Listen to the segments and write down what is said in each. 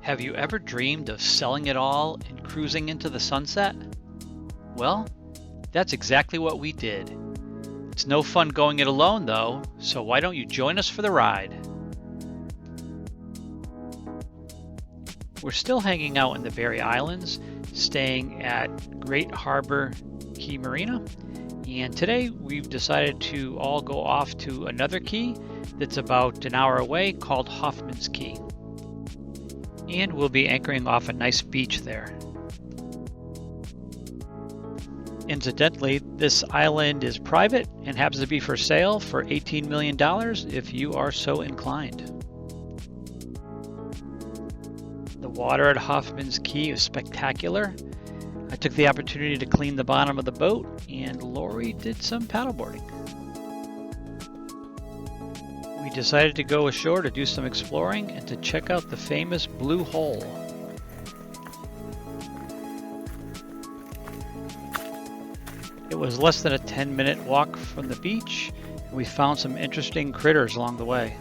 Have you ever dreamed of selling it all and cruising into the sunset? Well, that's exactly what we did. It's no fun going it alone though, so why don't you join us for the ride? We're still hanging out in the Berry Islands, staying at Great Harbor Key Marina, and today we've decided to all go off to another key that's about an hour away called Hoffman's Key. And we'll be anchoring off a nice beach there. Incidentally, this island is private and happens to be for sale for $18 million if you are so inclined. The water at Hoffman's Key is spectacular. I took the opportunity to clean the bottom of the boat, and Lori did some paddleboarding. We decided to go ashore to do some exploring and to check out the famous Blue Hole. It was less than a 10-minute walk from the beach, and we found some interesting critters along the way.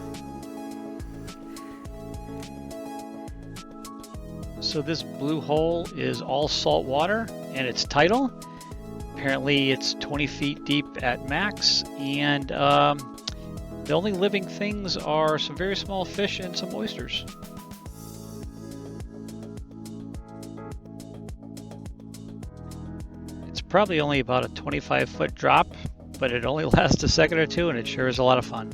So this Blue Hole is all salt water, and it's tidal. Apparently it's 20 feet deep at max, and the only living things are some very small fish and some oysters. It's probably only about a 25-foot drop, but it only lasts a second or two, and it sure is a lot of fun.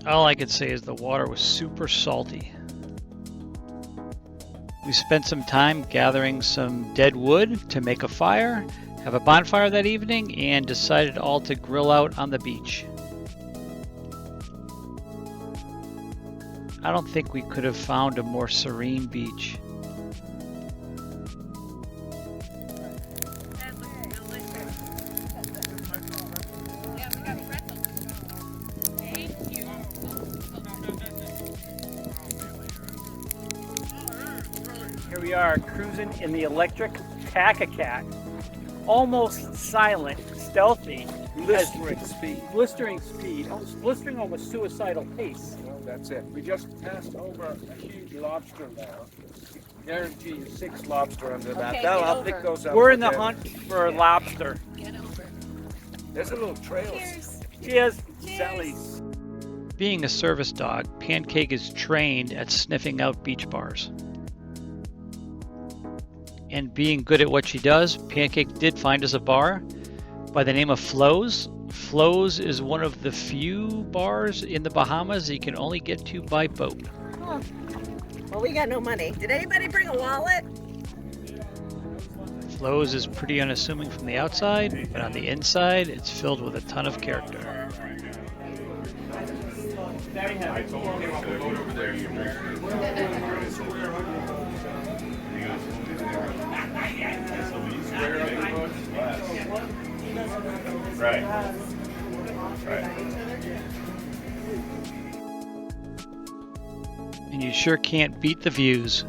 All I could say is the water was super salty. We spent some time gathering some dead wood to make a fire, have a bonfire that evening, and decided all to grill out on the beach. I don't think we could have found a more serene beach. Here we are cruising in the electric Tack-a-Cat. Almost silent, stealthy. Blistering speed. Almost blistering almost suicidal pace. Well, that's it. We just passed over a huge lobster now. Guarantee you 6 lobster under that. Okay, Now get I'll over. pick those up. We're in the again. hunt for lobster. Get over. There's a little trail. Cheers. Cheers. Sally's. Being a service dog, Pancake is trained at sniffing out beach bars. And being good at what she does, Pancake did find us a bar by the name of Flo's. Flo's is one of the few bars in the Bahamas you can only get to by boat. Oh. Well, we got no money. Did anybody bring a wallet? Flo's is pretty unassuming from the outside, but on the inside, it's filled with a ton of character. Right. And you sure can't beat the views.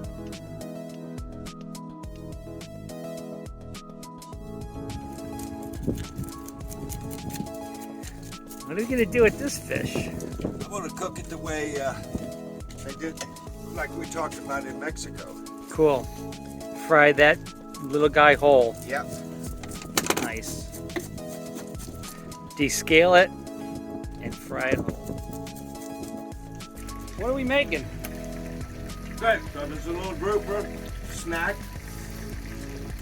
What are we gonna do with this fish? I want to cook it the way they did, like we talked about in Mexico. Cool. Fry that little guy whole. Yep. Nice. Descale it and fry it whole. What are we making? Okay, so there's a little grouper, snack.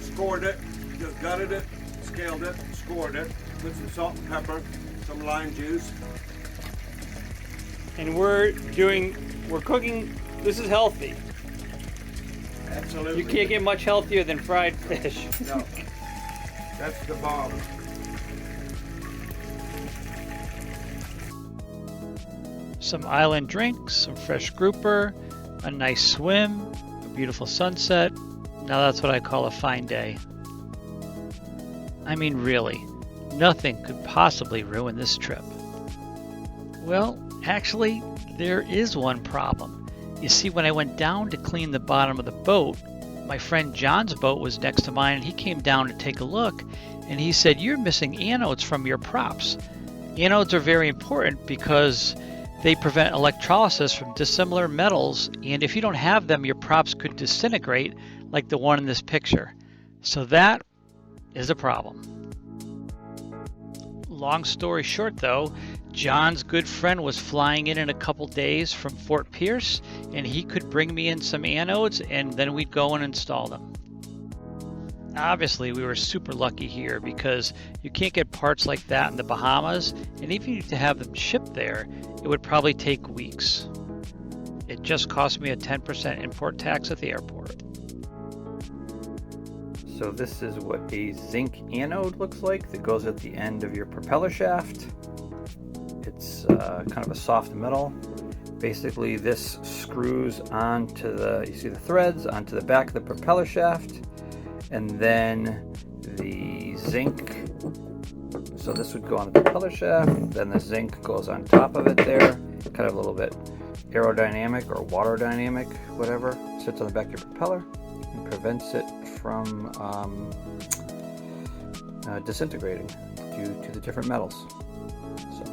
Scored it, just gutted it, scaled it, scored it, with some salt and pepper, some lime juice. And we're cooking, this is healthy. Absolutely. You can't get much healthier than fried fish. No, that's the bomb. Some island drinks, some fresh grouper, a nice swim, a beautiful sunset. Now that's what I call a fine day. I mean, really, nothing could possibly ruin this trip. Well, actually, there is one problem. You see, when I went down to clean the bottom of the boat, my friend John's boat was next to mine, and he came down to take a look, and he said, "You're missing anodes from your props." Anodes are very important because They prevent electrolysis from dissimilar metals, and if you don't have them, your props could disintegrate like the one in this picture. So that is a problem. Long story short though, John's good friend was flying in a couple days from Fort Pierce, and he could bring me in some anodes and then we'd go and install them. Obviously, we were super lucky here because you can't get parts like that in the Bahamas, and even to have them shipped there, it would probably take weeks. It just cost me a 10% import tax at the airport. So this is what a zinc anode looks like that goes at the end of your propeller shaft. It's kind of a soft metal. Basically, this screws onto you see the threads, onto the back of the propeller shaft, and then the zinc, so this would go on the propeller shaft, then the zinc goes on top of it there, kind of a little bit aerodynamic or water dynamic, whatever, sits on the back of your propeller and prevents it from disintegrating due to the different metals. So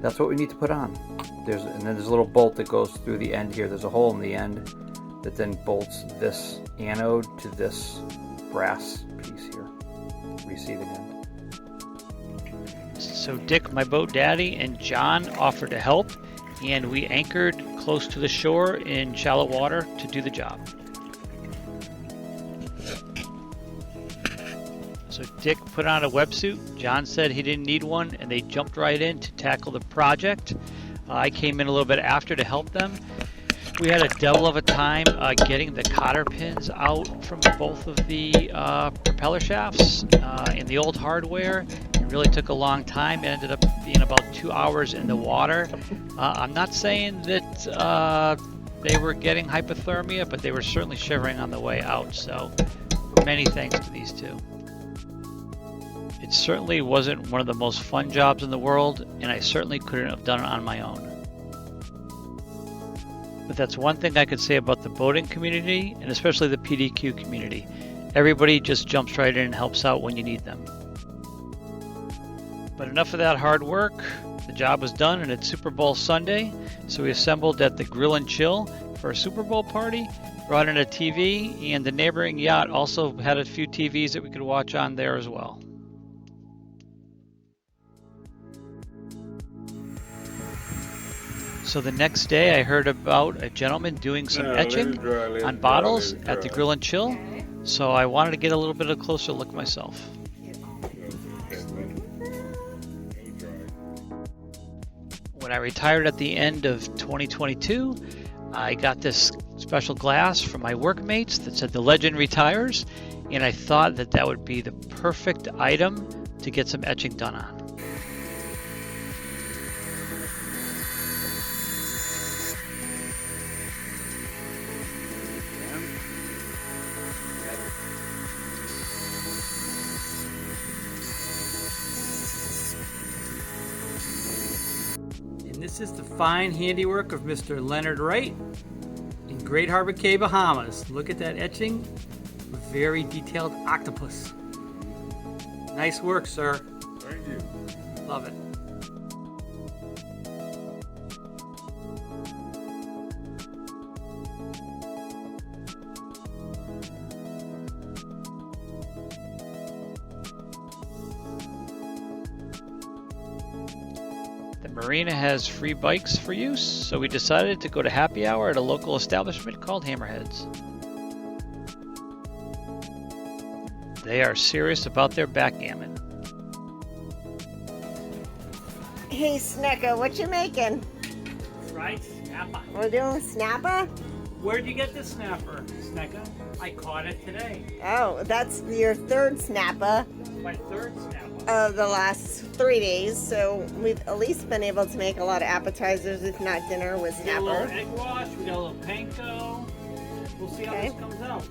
that's what we need to put on. And then there's a little bolt that goes through the end here. There's a hole in the end that then bolts this anode to this brass piece here, receiving end. So Dick, my boat daddy, and John offered to help, and we anchored close to the shore in shallow water to do the job. So Dick put on a wetsuit, John said he didn't need one, and they jumped right in to tackle the project. I came in a little bit after to help them. We had a devil of a time getting the cotter pins out from both of the propeller shafts in the old hardware. It really took a long time. It ended up being about 2 hours in the water. I'm not saying that they were getting hypothermia, but they were certainly shivering on the way out. So many thanks to these two. It certainly wasn't one of the most fun jobs in the world, and I certainly couldn't have done it on my own. But that's one thing I could say about the boating community, and especially the PDQ community. Everybody just jumps right in and helps out when you need them. But enough of that hard work. The job was done, and it's Super Bowl Sunday, so we assembled at the Grill and Chill for a Super Bowl party, brought in a TV, and the neighboring yacht also had a few TVs that we could watch on there as well. So the next day I heard about a gentleman doing some etching on bottles at the Grill and Chill, so I wanted to get a little bit of a closer look myself. When I retired at the end of 2022, I got this special glass from my workmates that said "The Legend Retires," and I thought that would be the perfect item to get some etching done on. This is the fine handiwork of Mr. Leonard Wright in Great Harbor Cay, Bahamas. Look at that etching. A very detailed octopus. Nice work, sir. Thank you. Love it. The marina has free bikes for use, so we decided to go to happy hour at a local establishment called Hammerheads. They are serious about their backgammon. Hey, Snecka, what you making? Right, snapper. We're doing snapper? Where'd you get this snapper, Snecka? I caught it today. Oh, that's your third snapper My third snapper. of the last 3 days, so we've at least been able to make a lot of appetizers, if not dinner, with We got a little snapper. egg wash, we got a little panko. We'll see how Okay. this comes out.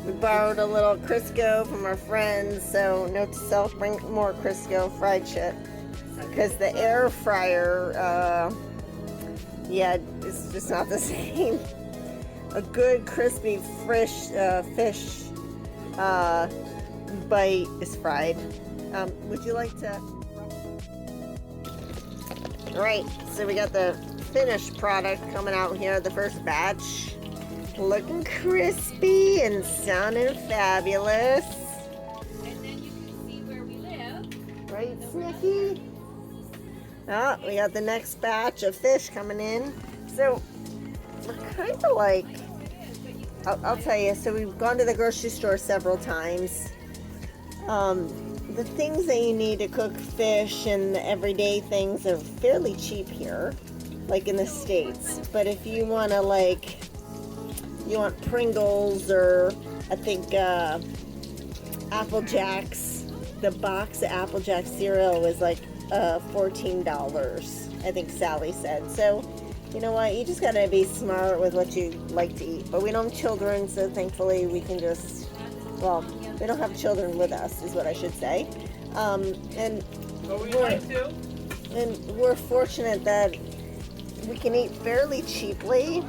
We borrowed a little Crisco from our friends, so note to self, bring more Crisco fried shit. Because the air fryer, yeah, it's just not the same. A good crispy fish bite is fried. Would you like to? Right, so we got the finished product coming out here, the first batch. Looking crispy and sounding fabulous. And then you can see where we live. Right, Snicky? Oh, we got the next batch of fish coming in. So, we're kind of like, I'll tell you, so we've gone to the grocery store several times. The things that you need to cook fish and the everyday things are fairly cheap here, like in the States. But if you want to, like, you want Pringles or I think Apple Jacks, the box of Apple Jack cereal was like $14, I think Sally said. So, you know what, you just gotta be smart with what you like to eat. But we don't have children, so thankfully we can just, well, we don't have children with us, is what I should say. And we're fortunate that we can eat fairly cheaply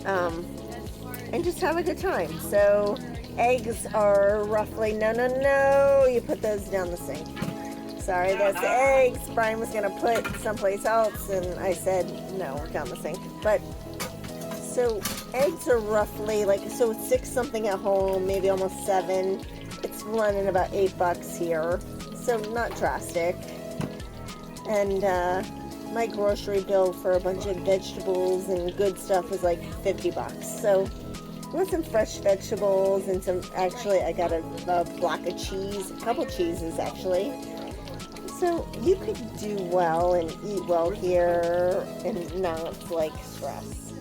and just have a good time. So eggs are roughly, no, you put those down the sink. Sorry, that's the eggs. Brian was gonna put someplace else and I said no, down the sink. But so eggs are roughly like, so it's 6 something at home, maybe almost 7. It's running about $8 here, so not drastic. And my grocery bill for a bunch of vegetables and good stuff was like $50. So with some fresh vegetables and some, actually I got a block of cheese, a couple cheeses actually. So you could do well and eat well here and not like stress.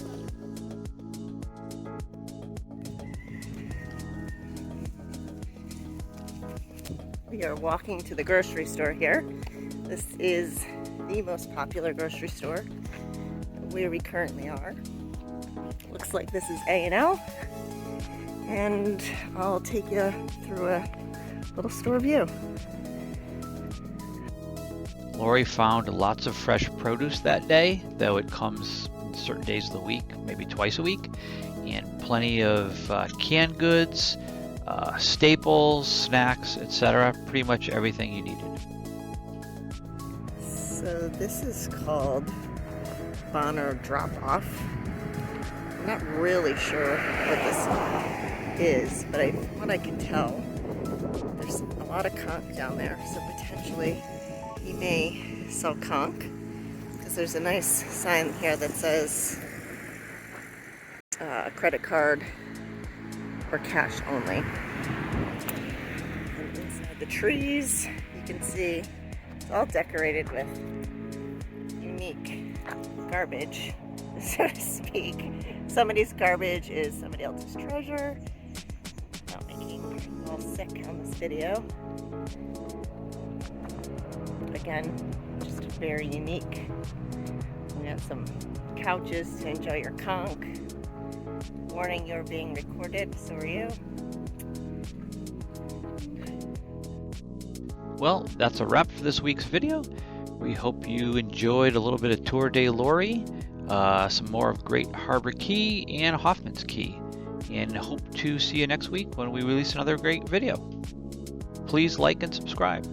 We are walking to the grocery store here. This is the most popular grocery store where we currently are. Looks like this is A&L, and I'll take you through a little store view. Lori found lots of fresh produce that day, though it comes certain days of the week, maybe twice a week, and plenty of canned goods, staples, snacks, etc. Pretty much everything you needed. So this is called Bonner Drop Off. I'm not really sure what this is, but what I can tell, there's a lot of conch down there, so potentially he may sell conch, because there's a nice sign here that says credit card or cash only. And inside the trees, you can see it's all decorated with unique garbage, so to speak. Somebody's garbage is somebody else's treasure. Not making you all sick on this video. Again, just very unique. We got some couches to enjoy your conch. Warning, you're being recorded, so are you. Well, that's a wrap for this week's video. We hope you enjoyed a little bit of Tour de Lori, some more of Great Harbor Key and Hoffman's Key, and hope to see you next week when we release another great video. Please like and subscribe.